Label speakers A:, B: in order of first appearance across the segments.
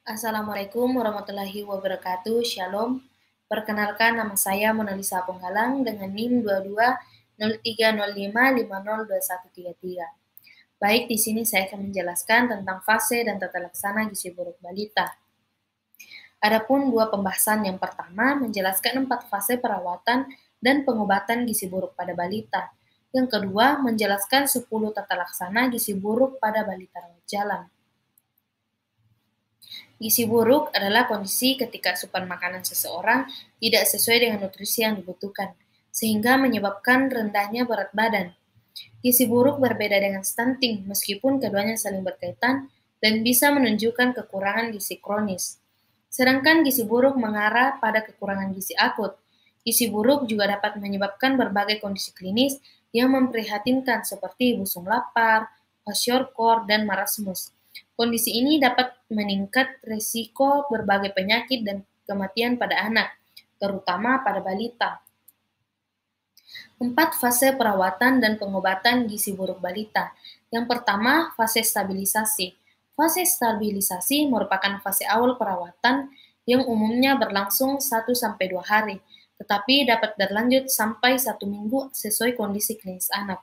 A: Assalamualaikum warahmatullahi wabarakatuh. Shalom. Perkenalkan, nama saya Mona Lisa Penggalang dengan NIM 220305502133. Baik, di sini saya akan menjelaskan tentang fase dan tata laksana gizi buruk balita. Adapun dua pembahasan, yang pertama menjelaskan 4 fase perawatan dan pengobatan gizi buruk pada balita. Yang kedua menjelaskan 10 tata laksana gizi buruk pada balita rawat jalan. Gizi buruk adalah kondisi ketika asupan makanan seseorang tidak sesuai dengan nutrisi yang dibutuhkan, sehingga menyebabkan rendahnya berat badan. Gizi buruk berbeda dengan stunting, meskipun keduanya saling berkaitan dan bisa menunjukkan kekurangan gizi kronis. Sedangkan gizi buruk mengarah pada kekurangan gizi akut. Gizi buruk juga dapat menyebabkan berbagai kondisi klinis yang memprihatinkan seperti busung lapar, kwashiorkor, dan marasmus. Kondisi ini dapat meningkat risiko berbagai penyakit dan kematian pada anak, terutama pada balita. 4 fase perawatan dan pengobatan gizi buruk balita. Yang pertama, fase stabilisasi. Fase stabilisasi merupakan fase awal perawatan yang umumnya berlangsung 1-2 hari, tetapi dapat berlanjut sampai 1 minggu sesuai kondisi klinis anak.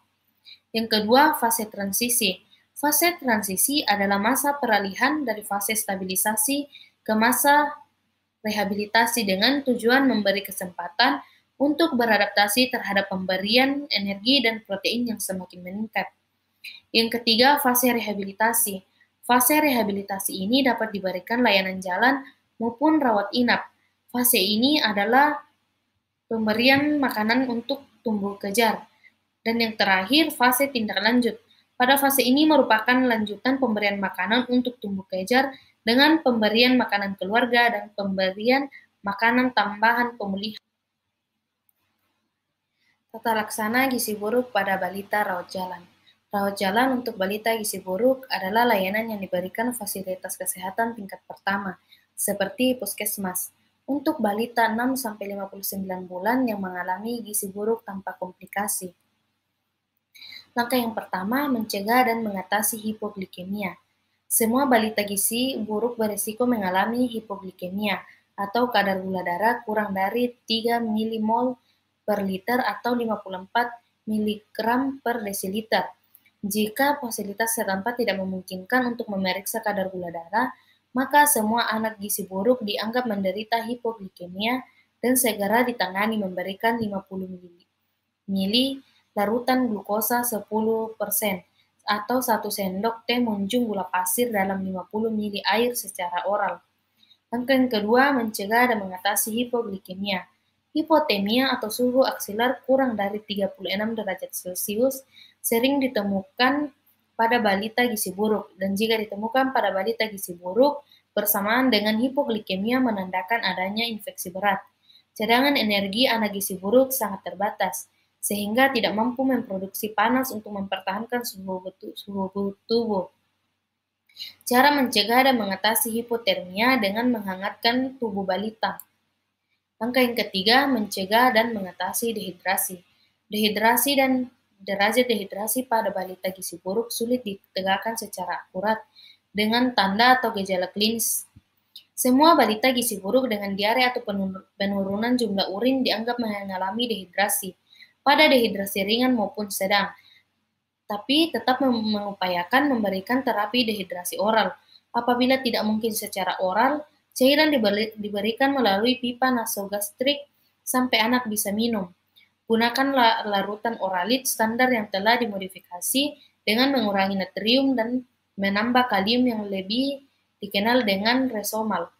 A: Yang kedua, fase transisi. Fase transisi adalah masa peralihan dari fase stabilisasi ke masa rehabilitasi dengan tujuan memberi kesempatan untuk beradaptasi terhadap pemberian energi dan protein yang semakin meningkat. Yang ketiga, fase rehabilitasi. Fase rehabilitasi ini dapat diberikan layanan jalan maupun rawat inap. Fase ini adalah pemberian makanan untuk tumbuh kejar. Dan yang terakhir, fase tindak lanjut. Pada fase ini merupakan lanjutan pemberian makanan untuk tumbuh kejar dengan pemberian makanan keluarga dan pemberian makanan tambahan pemulihan. Tata laksana gizi buruk pada balita rawat jalan. Rawat jalan untuk balita gizi buruk adalah layanan yang diberikan fasilitas kesehatan tingkat pertama, seperti puskesmas, untuk balita 6-59 bulan yang mengalami gizi buruk tanpa komplikasi. Langkah yang pertama, mencegah dan mengatasi hipoglikemia. Semua balita gizi buruk berisiko mengalami hipoglikemia atau kadar gula darah kurang dari 3 milimol per liter atau 54 mg per desiliter. Jika fasilitas setempat tidak memungkinkan untuk memeriksa kadar gula darah, maka semua anak gizi buruk dianggap menderita hipoglikemia dan segera ditangani memberikan 50 ml larutan glukosa 10% atau 1 sendok teh munjung gula pasir dalam 50 ml air secara oral. Langkah yang kedua, mencegah dan mengatasi hipoglikemia. Hipotemia atau suhu aksilar kurang dari 36 derajat Celcius sering ditemukan pada balita gizi buruk, dan jika ditemukan pada balita gizi buruk bersamaan dengan hipoglikemia menandakan adanya infeksi berat. Cadangan energi anak gizi buruk sangat terbatas, sehingga tidak mampu memproduksi panas untuk mempertahankan suhu tubuh. Cara mencegah dan mengatasi hipotermia dengan menghangatkan tubuh balita. Langkah yang ketiga, mencegah dan mengatasi dehidrasi. Dehidrasi dan derajat dehidrasi pada balita gizi buruk sulit ditegakkan secara akurat dengan tanda atau gejala klinis. Semua balita gizi buruk dengan diare atau penurunan jumlah urin dianggap mengalami dehidrasi, pada dehidrasi ringan maupun sedang, tapi tetap mengupayakan memberikan terapi dehidrasi oral. Apabila tidak mungkin secara oral, cairan diberikan melalui pipa nasogastrik sampai anak bisa minum. Gunakan larutan oralit standar yang telah dimodifikasi dengan mengurangi natrium dan menambah kalium yang lebih dikenal dengan resomal.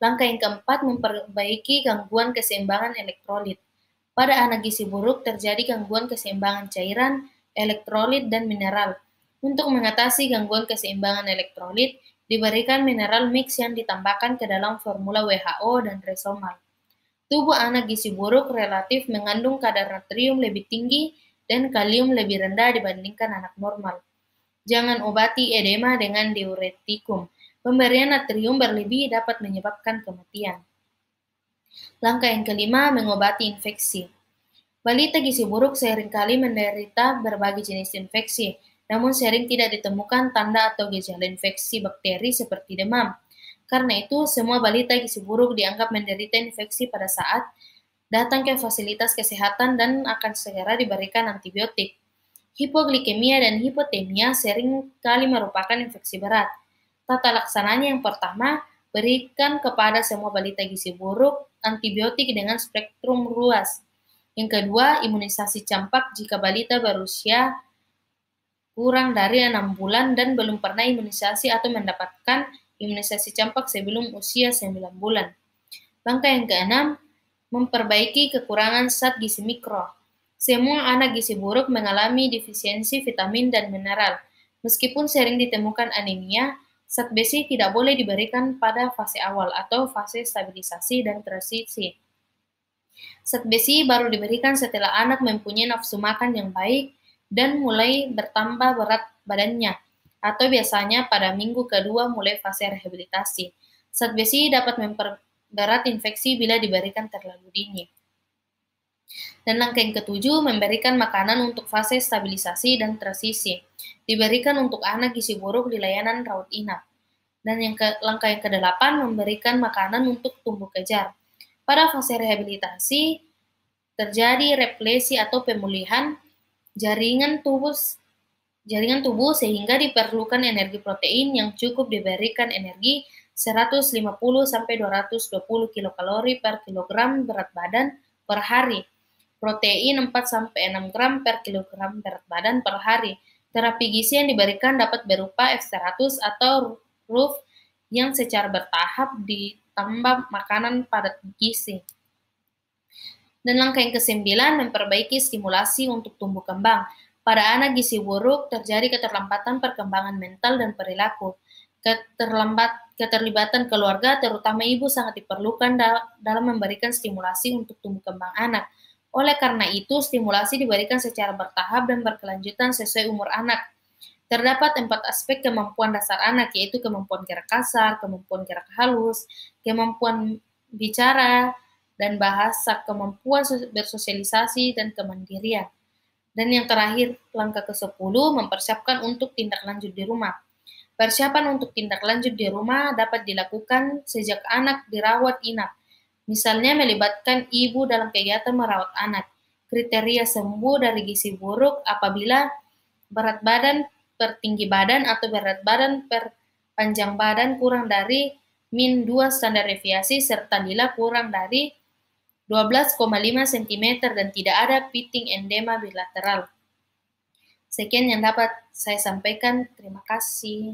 A: Langkah yang keempat, memperbaiki gangguan keseimbangan elektrolit. Pada anak gizi buruk terjadi gangguan keseimbangan cairan, elektrolit, dan mineral. Untuk mengatasi gangguan keseimbangan elektrolit, diberikan mineral mix yang ditambahkan ke dalam formula WHO dan resomal. Tubuh anak gizi buruk relatif mengandung kadar natrium lebih tinggi dan kalium lebih rendah dibandingkan anak normal. Jangan obati edema dengan diuretikum. Pemberian natrium berlebih dapat menyebabkan kematian. Langkah yang kelima, mengobati infeksi. Balita gizi buruk seringkali menderita berbagai jenis infeksi, namun sering tidak ditemukan tanda atau gejala infeksi bakteri seperti demam. Karena itu, semua balita gizi buruk dianggap menderita infeksi pada saat datang ke fasilitas kesehatan dan akan segera diberikan antibiotik. Hipoglikemia dan hipotemia sering kali merupakan infeksi berat. Tata laksananya yang pertama, berikan kepada semua balita gizi buruk antibiotik dengan spektrum luas. Yang kedua, imunisasi campak jika balita berusia kurang dari 6 bulan dan belum pernah imunisasi atau mendapatkan imunisasi campak sebelum usia 9 bulan. Langkah yang keenam, memperbaiki kekurangan zat gizi mikro. Semua anak gizi buruk mengalami defisiensi vitamin dan mineral. Meskipun sering ditemukan anemia, zat besi tidak boleh diberikan pada fase awal atau fase stabilisasi dan transisi. Zat besi baru diberikan setelah anak mempunyai nafsu makan yang baik dan mulai bertambah berat badannya, atau biasanya pada minggu kedua mulai fase rehabilitasi. Zat besi dapat memperberat infeksi bila diberikan terlalu dini. Dan langkah yang ketujuh, memberikan makanan untuk fase stabilisasi dan transisi. Diberikan untuk anak gizi buruk di layanan rawat inap. Dan langkah yang kedelapan, memberikan makanan untuk tumbuh kejar. Pada fase rehabilitasi, terjadi replesi atau pemulihan jaringan tubuh sehingga diperlukan energi protein yang cukup diberikan energi 150-220 kilokalori per kilogram berat badan per hari. Protein 4-6 gram per kilogram berat badan per hari. Terapi gizi yang diberikan dapat berupa F100 atau RUF yang secara bertahap ditambah makanan padat gizi. Dan langkah yang kesembilan, memperbaiki stimulasi untuk tumbuh kembang. Pada anak gizi buruk terjadi keterlambatan perkembangan mental dan perilaku. Keterlibatan keluarga, terutama ibu, sangat diperlukan dalam memberikan stimulasi untuk tumbuh kembang anak. Oleh karena itu, stimulasi diberikan secara bertahap dan berkelanjutan sesuai umur anak. Terdapat 4 aspek kemampuan dasar anak, yaitu kemampuan gerak kasar, kemampuan gerak halus, kemampuan bicara dan bahasa, kemampuan bersosialisasi, dan kemandirian. Dan yang terakhir, langkah ke-10, mempersiapkan untuk tindak lanjut di rumah. Persiapan untuk tindak lanjut di rumah dapat dilakukan sejak anak dirawat inap. Misalnya melibatkan ibu dalam kegiatan merawat anak. Kriteria sembuh dari gizi buruk apabila berat badan per tinggi badan atau berat badan per panjang badan kurang dari min 2 standar deviasi serta lila kurang dari 12,5 cm dan tidak ada pitting endema bilateral. Sekian yang dapat saya sampaikan. Terima kasih.